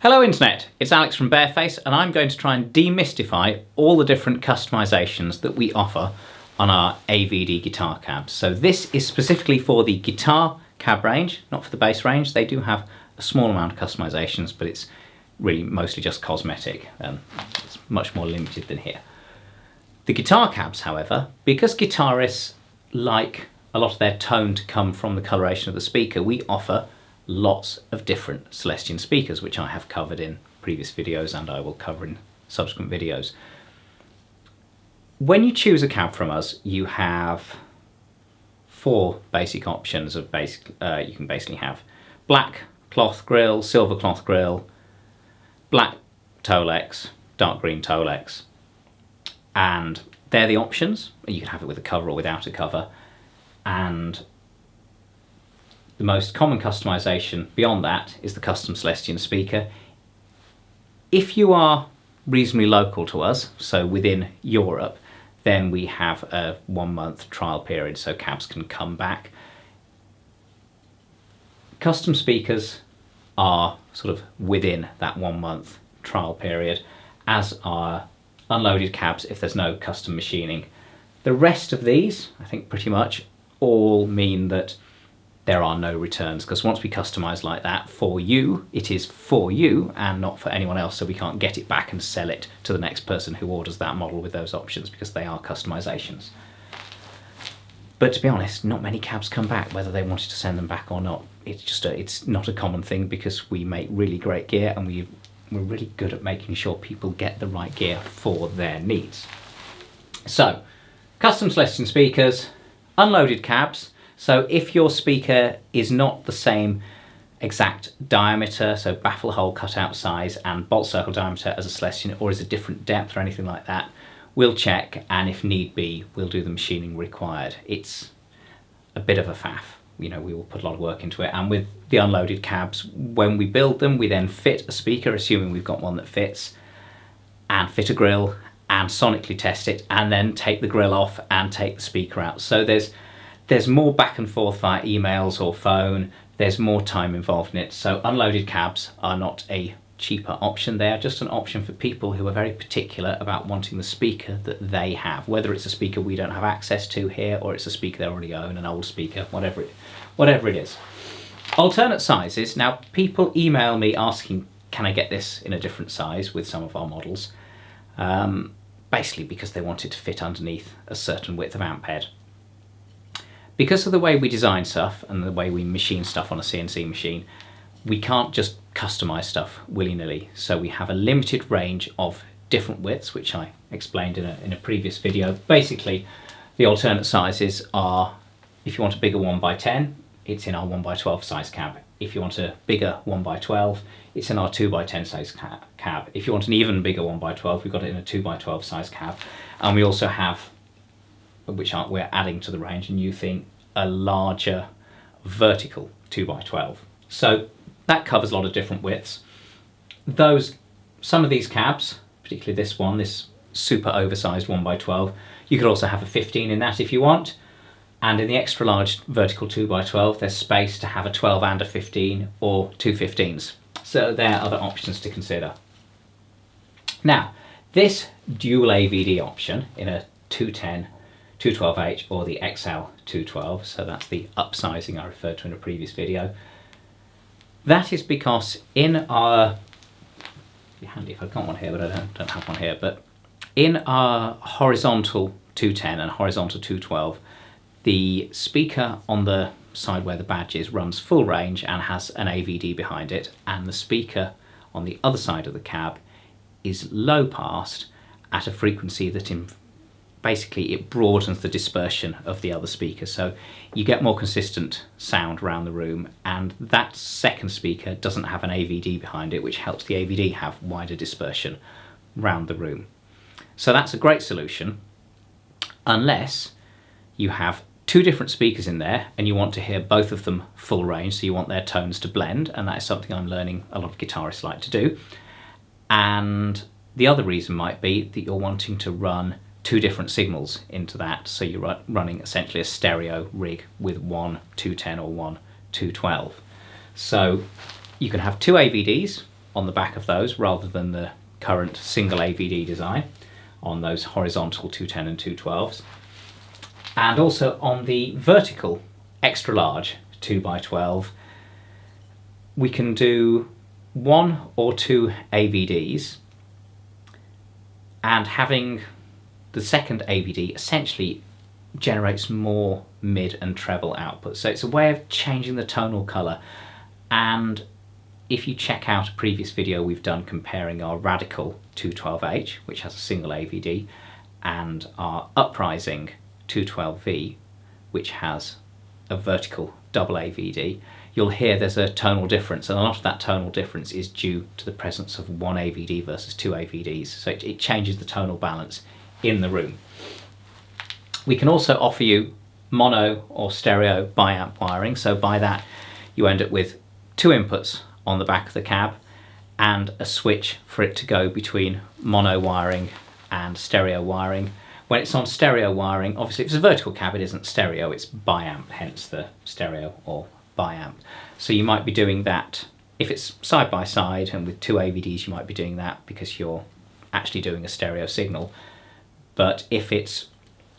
Hello Internet, it's Alex from Barefaced and I'm going to try and demystify all the different customizations that we offer on our AVD guitar cabs. So this is specifically for the guitar cab range, not for the bass range. They do have a small amount of customizations, but it's really mostly just cosmetic. It's much more limited than here. The guitar cabs, however, because guitarists like a lot of their tone to come from the coloration of the speaker, we offer lots of different Celestion speakers, which I have covered in previous videos and I will cover in subsequent videos. When you choose a cab from us, you have four basic options of you can basically have black cloth grille, silver cloth grille, black Tolex, dark green Tolex, and they're the options. You can have it with a cover or without a cover, and the most common customization beyond that is the custom Celestion speaker. If you are reasonably local to us, so within Europe, then we have a 1 month trial period so cabs can come back. Custom speakers are sort of within that 1 month trial period, as are unloaded cabs if there's no custom machining. The rest of these, I think pretty much all mean that there are no returns, because once we customize like that for you, it is for you and not for anyone else, so we can't get it back and sell it to the next person who orders that model with those options, because they are customizations. But to be honest, not many cabs come back, whether they wanted to send them back or not. It's just it's not a common thing, because we make really great gear and we're really good at making sure people get the right gear for their needs. So, custom Celestion speakers, unloaded cabs. So if your speaker is not the same exact diameter, so baffle hole cutout size and bolt circle diameter as a Celestion, or is a different depth or anything like that, we'll check, and if need be, we'll do the machining required. It's a bit of a faff. You know, we will put a lot of work into it. And with the unloaded cabs, when we build them, we then fit a speaker, assuming we've got one that fits, and fit a grill and sonically test it, and then take the grill off and take the speaker out. So there's more back and forth via emails or phone, there's more time involved in it. So unloaded cabs are not a cheaper option, they are just an option for people who are very particular about wanting the speaker that they have, whether it's a speaker we don't have access to here or it's a speaker they already own, an old speaker, whatever it is. Alternate sizes, now people email me asking, can I get this in a different size with some of our models? Basically because they want it to fit underneath a certain width of amp head. Because of the way we design stuff and the way we machine stuff on a CNC machine, we can't just customize stuff willy-nilly. So we have a limited range of different widths, which I explained in a previous video. Basically, the alternate sizes are, if you want a bigger 1x10, it's in our 1x12 size cab. If you want a bigger 1x12, it's in our 2x10 size cab. If you want an even bigger 1x12, we've got it in a 2x12 size cab. And we also have, which we're adding to the range, a new thing, a larger vertical 2x12. So that covers a lot of different widths. Some of these cabs, particularly this one, this super oversized 1x12, you could also have a 15 in that if you want. And in the extra large vertical 2x12, there's space to have a 12 and a 15 or two 15s. So there are other options to consider. Now, this dual AVD option in a 210, 212H or the XL 212, so that's the upsizing I referred to in a previous video. That is because in our, it'd be handy if I'd got one here, but I don't have one here, but in our horizontal 210 and horizontal 212, the speaker on the side where the badge is runs full range and has an AVD behind it, and the speaker on the other side of the cab is low passed at a frequency that basically it broadens the dispersion of the other speaker, so you get more consistent sound around the room, and that second speaker doesn't have an AVD behind it, which helps the AVD have wider dispersion around the room. So that's a great solution, unless you have two different speakers in there and you want to hear both of them full range, so you want their tones to blend, and that is something I'm learning a lot of guitarists like to do. And the other reason might be that you're wanting to run two different signals into that, so you're running essentially a stereo rig with one 210 or one 212. So you can have two AVDs on the back of those rather than the current single AVD design on those horizontal 210 and 212s. And also on the vertical extra large 2x12, we can do 1 or 2 AVDs, and having the second AVD essentially generates more mid and treble output. So it's a way of changing the tonal colour. And if you check out a previous video we've done comparing our Radical 212H, which has a single AVD, and our Uprising 212V, which has a vertical double AVD, you'll hear there's a tonal difference, and a lot of that tonal difference is due to the presence of 1 AVD versus 2 AVDs. So it changes the tonal balance in the room. We can also offer you mono or stereo biamp wiring. So by that you end up with 2 inputs on the back of the cab and a switch for it to go between mono wiring and stereo wiring. When it's on stereo wiring, obviously if it's a vertical cab it isn't stereo, it's biamp, hence the stereo or biamp. So you might be doing that if it's side by side, and with 2 AVDs you might be doing that because you're actually doing a stereo signal. But if it's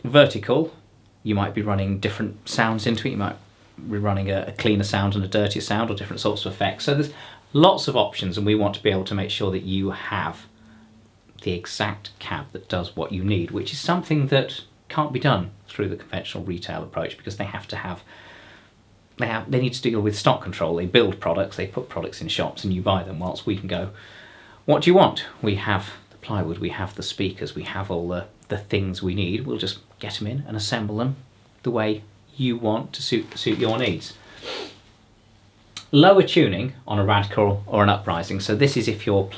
vertical, you might be running different sounds into it. You might be running a cleaner sound and a dirtier sound, or different sorts of effects. So there's lots of options, and we want to be able to make sure that you have the exact cab that does what you need, which is something that can't be done through the conventional retail approach, because they need to deal with stock control. They build products, they put products in shops, and you buy them, whilst we can go, what do you want? We have the plywood, we have the speakers, we have all the things we need. We'll just get them in and assemble them the way you want to suit your needs. Lower tuning on a Radical or an Uprising. So this is if you're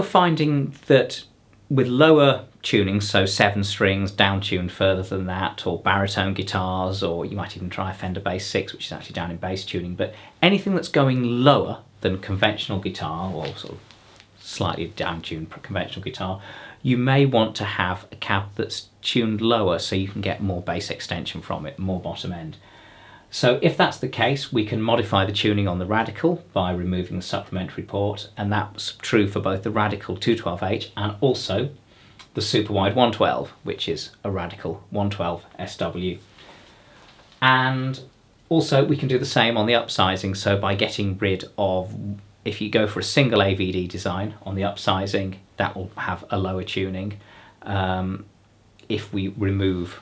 finding that with lower tuning, so 7 strings, down tuned further than that, or baritone guitars, or you might even try a Fender Bass 6, which is actually down in bass tuning, but anything that's going lower than conventional guitar, or sort of slightly down tuned conventional guitar, you may want to have a cab that's tuned lower so you can get more bass extension from it, more bottom end. So if that's the case, we can modify the tuning on the Radical by removing the supplementary port, and that's true for both the Radical 212H and also the super wide 112, which is a Radical 112 SW. And also we can do the same on the upsizing, so by getting rid of, if you go for a single AVD design on the upsizing, that will have a lower tuning. If we remove,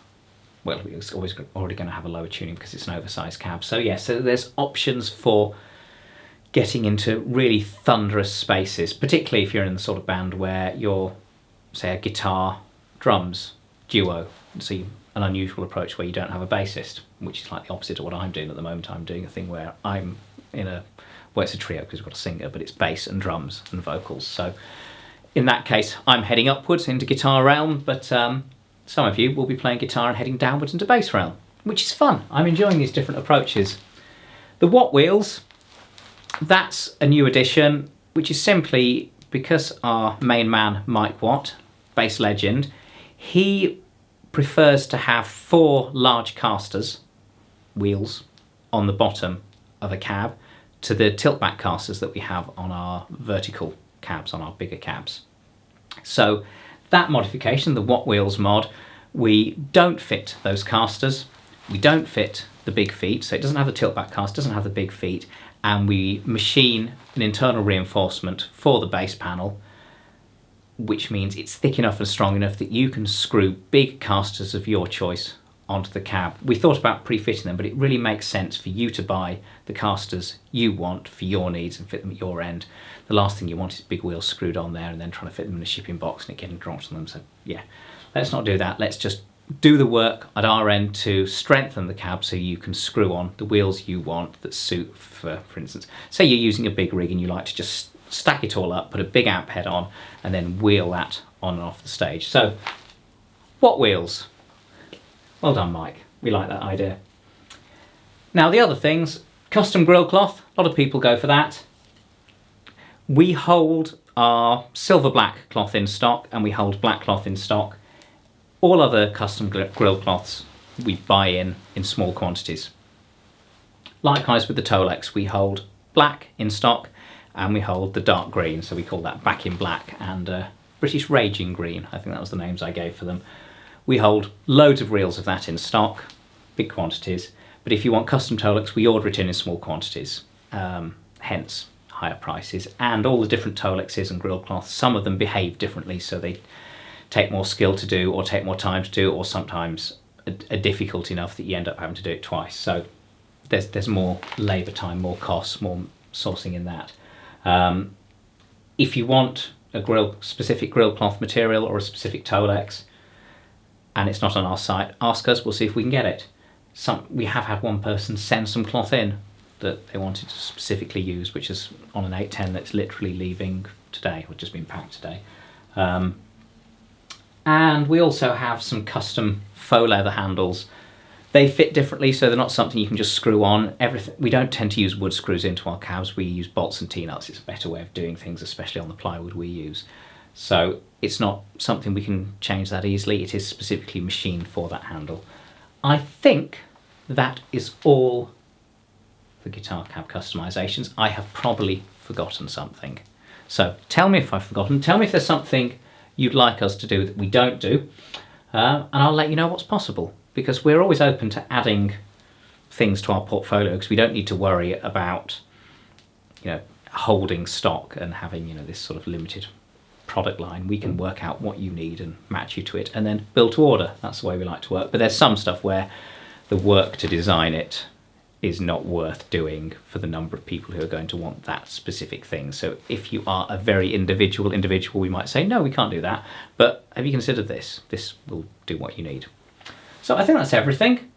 well, it's always already going to have a lower tuning because it's an oversized cab. So yeah, so there's options for getting into really thunderous spaces, particularly if you're in the sort of band where you're, say, a guitar, drums duo. So an unusual approach where you don't have a bassist, which is like the opposite of what I'm doing at the moment. I'm doing a thing where I'm in a, well, it's a trio because we've got a singer, but it's bass and drums and vocals. So in that case, I'm heading upwards into guitar realm, but some of you will be playing guitar and heading downwards into bass realm, which is fun. I'm enjoying these different approaches. The Watt wheels, that's a new addition, which is simply because our main man, Mike Watt, bass legend, he prefers to have 4 large casters, wheels, on the bottom of a cab to the tilt-back casters that we have on our vertical cabs, on our bigger cabs. So that modification, the Watt wheels mod, we don't fit those casters, we don't fit the big feet, so it doesn't have the tilt-back cast, doesn't have the big feet, and we machine an internal reinforcement for the bass panel, which means it's thick enough and strong enough that you can screw big casters of your choice onto the cab. We thought about pre-fitting them, but it really makes sense for you to buy the casters you want for your needs and fit them at your end. The last thing you want is big wheels screwed on there and then trying to fit them in a shipping box and it getting dropped on them. So yeah, let's not do that. Let's just do the work at our end to strengthen the cab so you can screw on the wheels you want that suit for instance, say you're using a big rig and you like to just stack it all up, put a big amp head on and then wheel that on and off the stage. So Watt wheels. Well done, Mike. We like that idea. Now the other things, custom grill cloth. A lot of people go for that. We hold our silver black cloth in stock and we hold black cloth in stock. All other custom grill cloths we buy in small quantities. Likewise with the Tolex, we hold black in stock, and we hold the dark green, so we call that Back in Black, and British Raging Green, I think that was the names I gave for them. We hold loads of reels of that in stock, big quantities, but if you want custom Tolex, we order it in small quantities, hence higher prices. And all the different Tolexes and grill cloths, some of them behave differently, so they take more skill to do, or take more time to do, or sometimes are difficult enough that you end up having to do it twice. So there's more labour time, more costs, more sourcing in that. If you want a specific grill cloth material or a specific Tolex, and it's not on our site, ask us, we'll see if we can get it. We have had one person send some cloth in that they wanted to specifically use, which is on an 810 that's literally leaving today, or just been packed today. And we also have some custom faux leather handles. They fit differently, so they're not something you can just screw on. We don't tend to use wood screws into our cabs, we use bolts and T-nuts. It's a better way of doing things, especially on the plywood we use. So it's not something we can change that easily, it is specifically machined for that handle. I think that is all the guitar cab customisations. I have probably forgotten something. So tell me if I've forgotten, tell me if there's something you'd like us to do that we don't do, and I'll let you know what's possible, because we're always open to adding things to our portfolio, because we don't need to worry about, you know, holding stock and having, you know, this sort of limited product line. We can work out what you need and match you to it, and then build to order. That's the way we like to work. But there's some stuff where the work to design it is not worth doing for the number of people who are going to want that specific thing. So if you are a very individual, we might say, no, we can't do that. But have you considered this? This will do what you need. So I think that's everything.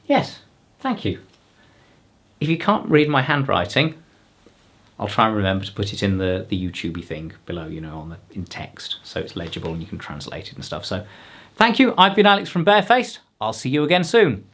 Yes, thank you. If you can't read my handwriting, I'll try and remember to put it in the YouTube-y thing below, you know, in text, so it's legible and you can translate it and stuff. So thank you. I've been Alex from Barefaced. I'll see you again soon.